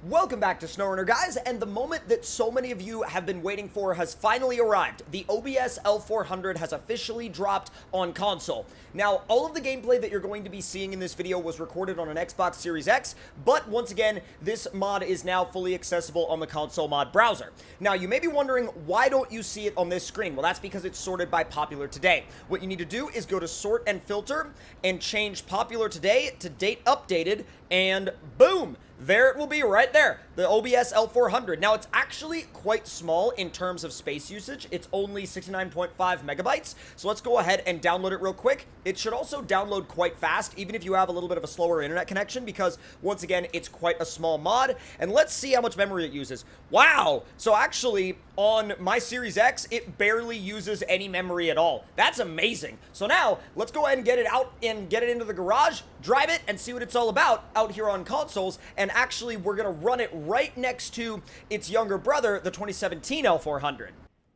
Welcome back to SnowRunner, guys, and the moment that so many of you have been waiting for has finally arrived. The OBS L400 has officially dropped on console. Now, all of the gameplay that you're going to be seeing in this video was recorded on an Xbox Series X, but once again, this mod is now fully accessible on the console mod browser. Now, you may be wondering, why don't you see it on this screen? Well, that's because it's sorted by popular today. What you need to do is go to sort and filter and change popular today to date updated, and boom! There it will be right there, the OBS L400. Now, it's actually quite small in terms of space usage. It's only 69.5 megabytes. So let's go ahead and download it real quick. It should also download quite fast, even if you have a little bit of a slower internet connection, because once again, it's quite a small mod. And let's see how much memory it uses. Wow. So actually, on my Series X, it barely uses any memory at all. That's amazing. So now, let's go ahead and get it out and get it into the garage, drive it, and see what it's all about out here on consoles. And actually, we're going to run it right next to its younger brother, the 2017 L400.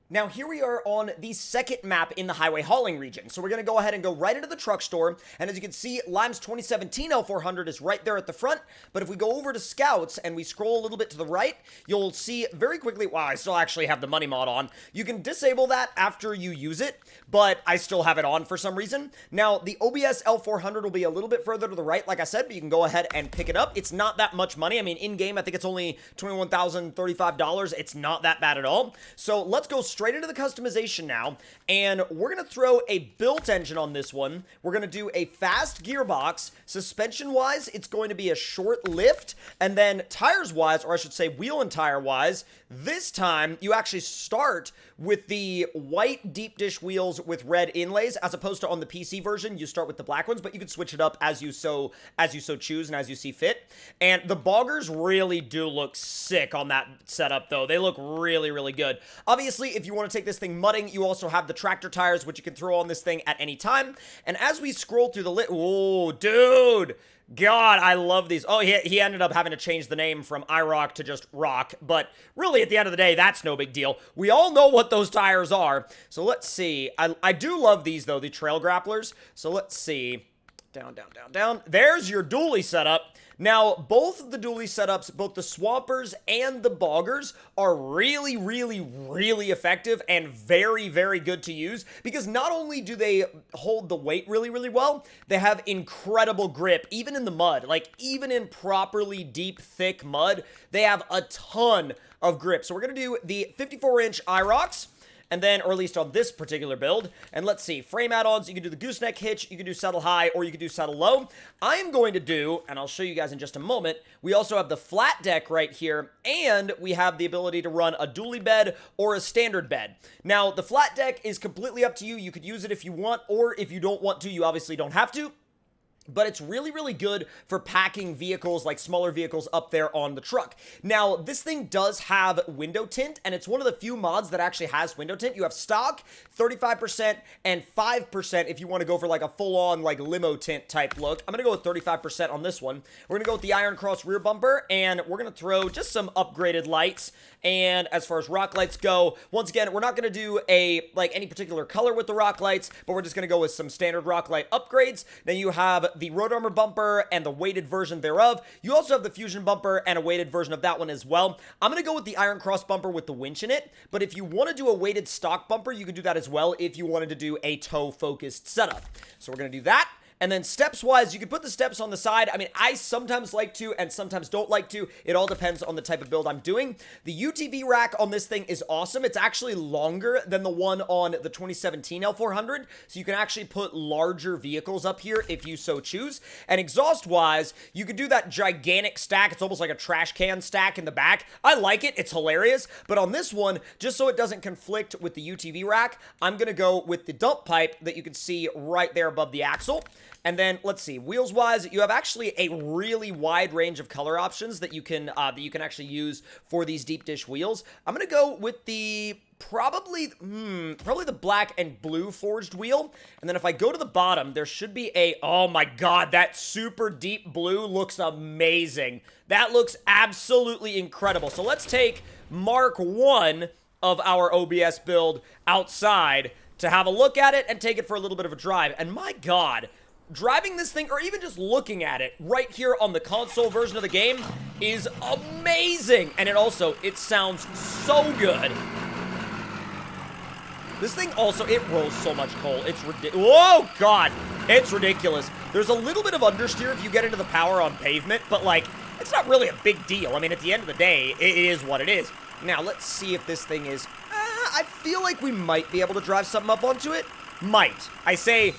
Now, here we are on the second map in the highway hauling region. So we're going to go ahead and go right into the truck store. And as you can see, Lime's 2017 L400 is right there at the front. But if we go over to Scouts and we scroll a little bit to the right, you'll see very quickly, wow, I still actually have the money mod on. You can disable that after you use it, but I still have it on for some reason. Now, the OBS L400 will be a little bit further to the right, like I said, but you can go ahead and pick it up. It's not that much money. I mean, in-game, I think it's only $21,035. It's not that bad at all. So let's go straight into the customization now, and we're going to throw a built engine on this one. We're going to do a fast gearbox. Suspension-wise, it's going to be a short lift, and then tires-wise, or I should say wheel and tire-wise, this time you actually start with the white deep dish wheels with red inlays, as opposed to on the PC version, you start with the black ones, but you can switch it up as you so choose and as you see fit. And the boggers really do look sick on that setup, though. They look really, really good. Obviously, if you want to take this thing mudding, you also have the tractor tires, which you can throw on this thing at any time. And as we scroll through the oh, dude! God, I love these. Oh, he ended up having to change the name from iRock to just Rock, but really, at the end of the day, that's no big deal. We all know what those tires are, so let's see. I do love these, though, the trail grapplers, so let's see. Down, down, down, down. There's your dually setup. Now, both of the dually setups, both the swampers and the boggers, are really, really, really effective and very, very good to use, because not only do they hold the weight really, really well, they have incredible grip, even in the mud. Like, even in properly deep, thick mud, they have a ton of grip. So we're going to do the 54-inch iRocks. And then, or at least on this particular build, and let's see, frame add-ons, you can do the gooseneck hitch, you can do saddle high, or you can do saddle low. I am going to do, and I'll show you guys in just a moment, we also have the flat deck right here, and we have the ability to run a dually bed or a standard bed. Now, the flat deck is completely up to you. You could use it if you want, or if you don't want to, you obviously don't have to. But it's really, really good for packing vehicles, like smaller vehicles, up there on the truck. Now, this thing does have window tint, and it's one of the few mods that actually has window tint. You have stock, 35%, and 5% if you want to go for like a full-on like limo tint type look. I'm going to go with 35% on this one. We're going to go with the Iron Cross rear bumper, and we're going to throw just some upgraded lights. And as far as rock lights go, once again, we're not going to do any particular color with the rock lights, but we're just going to go with some standard rock light upgrades. Then you have the road armor bumper and the weighted version thereof. You also have the fusion bumper and a weighted version of that one as well. I'm going to go with the Iron Cross bumper with the winch in it, but if you want to do a weighted stock bumper, you can do that as well if you wanted to do a toe-focused setup. So we're going to do that. And then steps-wise, you can put the steps on the side. I mean, I sometimes like to and sometimes don't like to. It all depends on the type of build I'm doing. The UTV rack on this thing is awesome. It's actually longer than the one on the 2017 L400, so you can actually put larger vehicles up here if you so choose. And exhaust-wise, you could do that gigantic stack. It's almost like a trash can stack in the back. I like it. It's hilarious. But on this one, just so it doesn't conflict with the UTV rack, I'm going to go with the dump pipe that you can see right there above the axle. And then, let's see, wheels-wise, you have actually a really wide range of color options that you can actually use for these deep dish wheels. I'm going to go with the probably the black and blue forged wheel. And then if I go to the bottom, there should be oh my god, that super deep blue looks amazing. That looks absolutely incredible. So let's take Mark 1 of our OBS build outside to have a look at it and take it for a little bit of a drive. And my god, driving this thing, or even just looking at it right here on the console version of the game is amazing. And it sounds so good. This thing also, it rolls so much coal. It's ridiculous. Whoa, God. It's ridiculous. There's a little bit of understeer if you get into the power on pavement, but, like, it's not really a big deal. I mean, at the end of the day, it is what it is. Now, let's see if this thing is... I feel like we might be able to drive something up onto it. Might. I say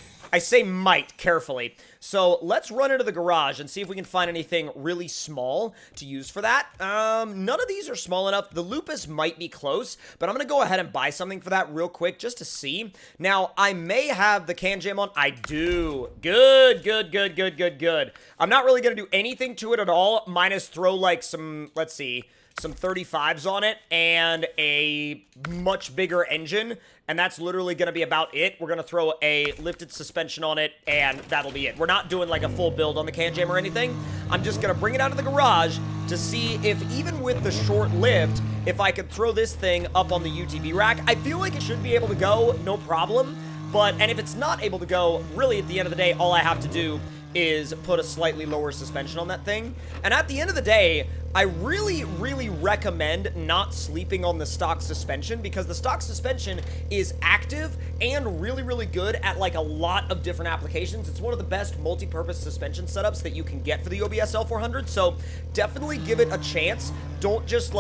might carefully. So let's run into the garage and see if we can find anything really small to use for that. None of these are small enough. The Lupus might be close, but I'm going to go ahead and buy something for that real quick just to see. Now, I may have the can jam on. I do. Good, good, good, good, good, good. I'm not really going to do anything to it at all, minus throw like some, let's see, some 35s on it and a much bigger engine, and that's literally going to be about it. We're going to throw a lifted suspension on it, and that'll be it. We're not doing like a full build on the can jam or anything. I'm just going to bring it out of the garage to see if even with the short lift, if I could throw this thing up on the UTV rack. I feel like it should be able to go, no problem, and if it's not able to go, really at the end of the day, all I have to do is put a slightly lower suspension on that thing. And at the end of the day, I really, really recommend not sleeping on the stock suspension, because the stock suspension is active and really, really good at like a lot of different applications. It's one of the best multi-purpose suspension setups that you can get for the OBS L400, so definitely give it a chance. Don't just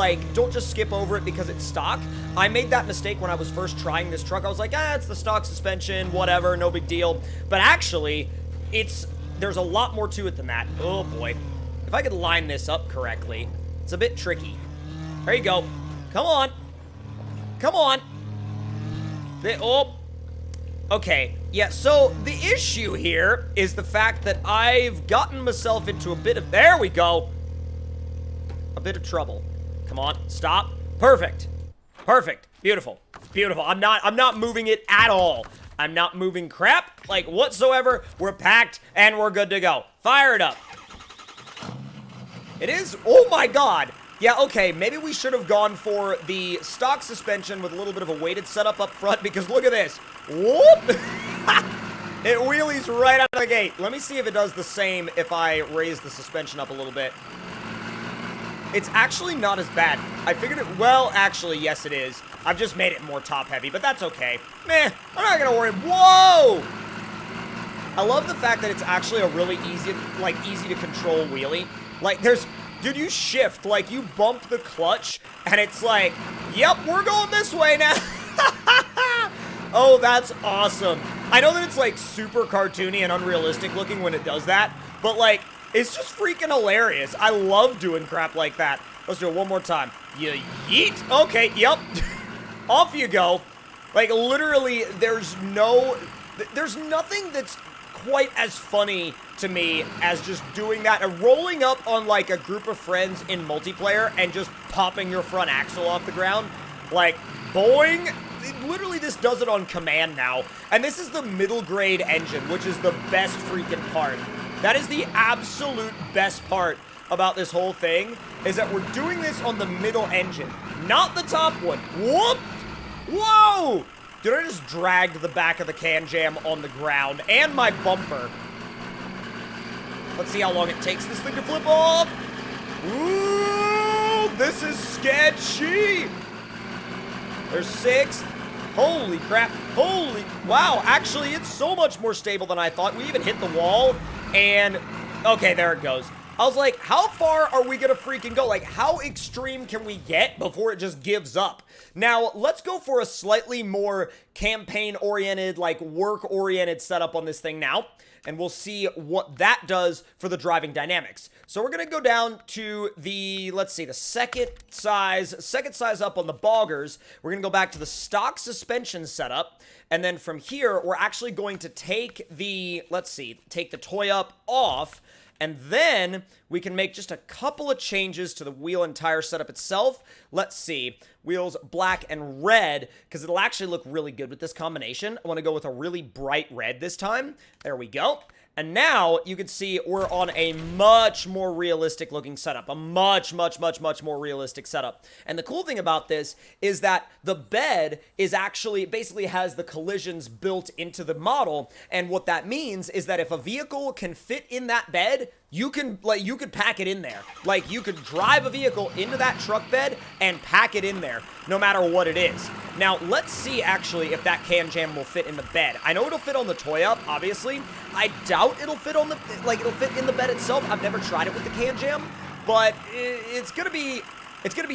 skip over it because it's stock. I made that mistake when I was first trying this truck. I was like, it's the stock suspension, whatever, no big deal. But actually, there's a lot more to it than that. Oh boy. If I could line this up correctly, it's a bit tricky. There you go. Come on. Come on. Okay. Yeah, so the issue here is the fact that I've gotten myself into a bit of... There we go. A bit of trouble. Come on. Stop. Perfect. Perfect. Beautiful. Beautiful. I'm not moving it at all. I'm not moving crap, like, whatsoever. We're packed, and we're good to go. Fire it up. It is... Oh, my God. Yeah, okay, maybe we should have gone for the stock suspension with a little bit of a weighted setup up front, because look at this. Whoop! It wheelies right out of the gate. Let me see if it does the same if I raise the suspension up a little bit. It's actually not as bad. I figured it... Well, actually, yes, it is. I've just made it more top-heavy, but that's okay. Meh, I'm not gonna worry. Whoa! I love the fact that it's actually a really easy to control wheelie. Like, dude, you shift, like, you bump the clutch, and it's like, yep, we're going this way now. Oh, that's awesome. I know that it's, like, super cartoony and unrealistic looking when it does that, but, like, it's just freaking hilarious. I love doing crap like that. Let's do it one more time. You yeet. Okay, yep. Off you go. Like, literally, there's nothing that's quite as funny to me as just doing that and rolling up on, like, a group of friends in multiplayer and just popping your front axle off the ground. Like, boing. Literally, this does it on command now. And this is the middle grade engine, which is the best freaking part. That is the absolute best part about this whole thing, is that we're doing this on the middle engine, not the top one. Whoop! Whoa! Dude, I just dragged the back of the can jam on the ground, and my bumper. Let's see how long it takes this thing to flip off. Ooh, this is sketchy. There's 6th. Holy crap. Holy... Wow, actually, it's so much more stable than I thought. We even hit the wall, and... Okay, there it goes. I was like, how far are we gonna freaking go? Like, how extreme can we get before it just gives up? Now, let's go for a slightly more campaign-oriented, like, work-oriented setup on this thing now, and we'll see what that does for the driving dynamics. So we're gonna go down to the, let's see, the second size up on the boggers. We're gonna go back to the stock suspension setup, and then from here, we're actually going to take the, let's see, take the toy up off, and then we can make just a couple of changes to the wheel and tire setup itself. Let's see. Wheels black and red, because it'll actually look really good with this combination. I want to go with a really bright red this time. There we go. And now you can see we're on a much more realistic looking setup, a much more realistic setup. And the cool thing about this is that the bed is actually basically has the collisions built into the model. And what that means is that if a vehicle can fit in that bed, you could pack it in there. Like, you could drive a vehicle into that truck bed and pack it in there, no matter what it is. Now, let's see, actually, if that can jam will fit in the bed. I know it'll fit on the toy up, obviously. I doubt it'll fit on the, it'll fit in the bed itself. I've never tried it with the can jam, but it's gonna be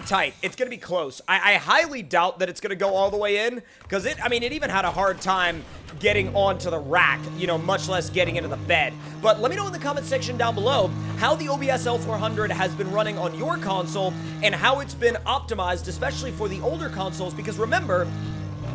tight. It's gonna be close. I highly doubt that it's gonna go all the way in, because it even had a hard time getting onto the rack, you know, much less getting into the bed. But let me know in the comment section down below how the OBS L400 has been running on your console and how it's been optimized, especially for the older consoles, because remember,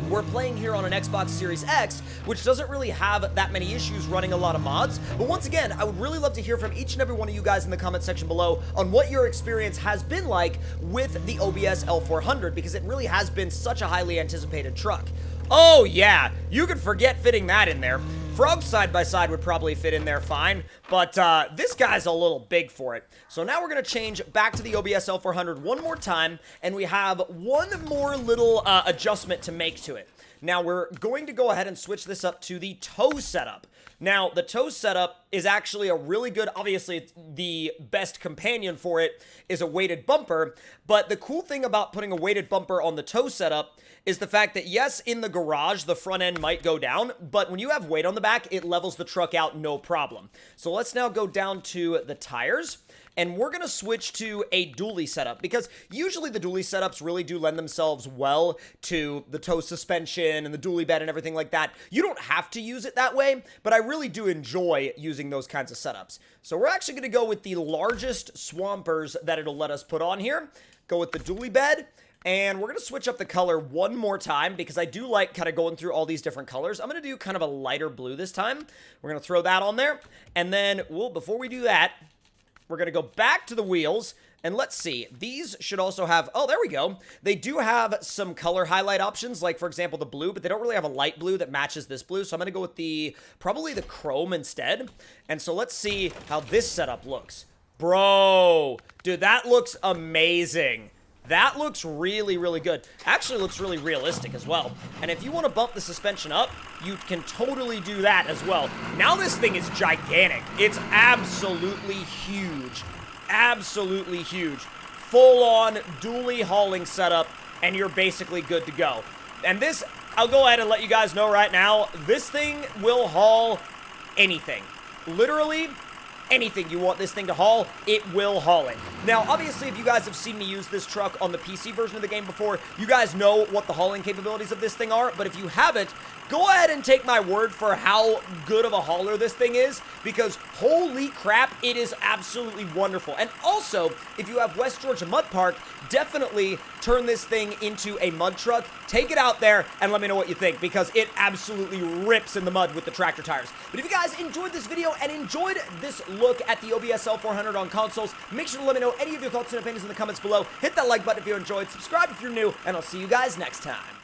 we're playing here on an Xbox Series X, which doesn't really have that many issues running a lot of mods. But once again, I would really love to hear from each and every one of you guys in the comment section below on what your experience has been like with the OBS L400, because it really has been such a highly anticipated truck. Oh yeah, you could forget fitting that in there. Frog side-by-side would probably fit in there fine, but this guy's a little big for it. So now we're going to change back to the OBS L400 one more time, and we have one more little adjustment to make to it. Now we're going to go ahead and switch this up to the toe setup. Now, the toe setup is actually a really good, obviously, it's the best companion for it is a weighted bumper, but the cool thing about putting a weighted bumper on the toe setup is the fact that, yes, in the garage, the front end might go down, but when you have weight on the back, it levels the truck out no problem. So let's now go down to the tires, and we're going to switch to a dually setup, because usually the dually setups really do lend themselves well to the toe suspension and the dually bed and everything like that. You don't have to use it that way, but I really do enjoy using those kinds of setups. So we're actually going to go with the largest swampers that it'll let us put on here. Go with the dually bed. And we're going to switch up the color one more time, because I do like kind of going through all these different colors. I'm going to do kind of a lighter blue this time. We're going to throw that on there. And then, well, before we do that, we're going to go back to the wheels. And let's see. These should also have, oh, there we go. They do have some color highlight options, like, for example, the blue, but they don't really have a light blue that matches this blue. So I'm going to go with probably the chrome instead. And so let's see how this setup looks. Bro, dude, that looks amazing. That looks really, really good. Actually looks really realistic as well. And if you want to bump the suspension up, you can totally do that as well. Now this thing is gigantic. It's absolutely huge. Absolutely huge. Full-on dually hauling setup, and you're basically good to go. And this, I'll go ahead and let you guys know right now, this thing will haul anything. Literally anything you want this thing to haul, it will haul it. Now, obviously, if you guys have seen me use this truck on the PC version of the game before, you guys know what the hauling capabilities of this thing are, but if you haven't, go ahead and take my word for how good of a hauler this thing is, because holy crap, it is absolutely wonderful. And also, if you have West Georgia Mud Park, definitely turn this thing into a mud truck, take it out there, and let me know what you think, because it absolutely rips in the mud with the tractor tires. But if you guys enjoyed this video and enjoyed this look at the OBS L400 on consoles, make sure to let me know any of your thoughts and opinions in the comments below. Hit that like button if you enjoyed, subscribe if you're new, and I'll see you guys next time.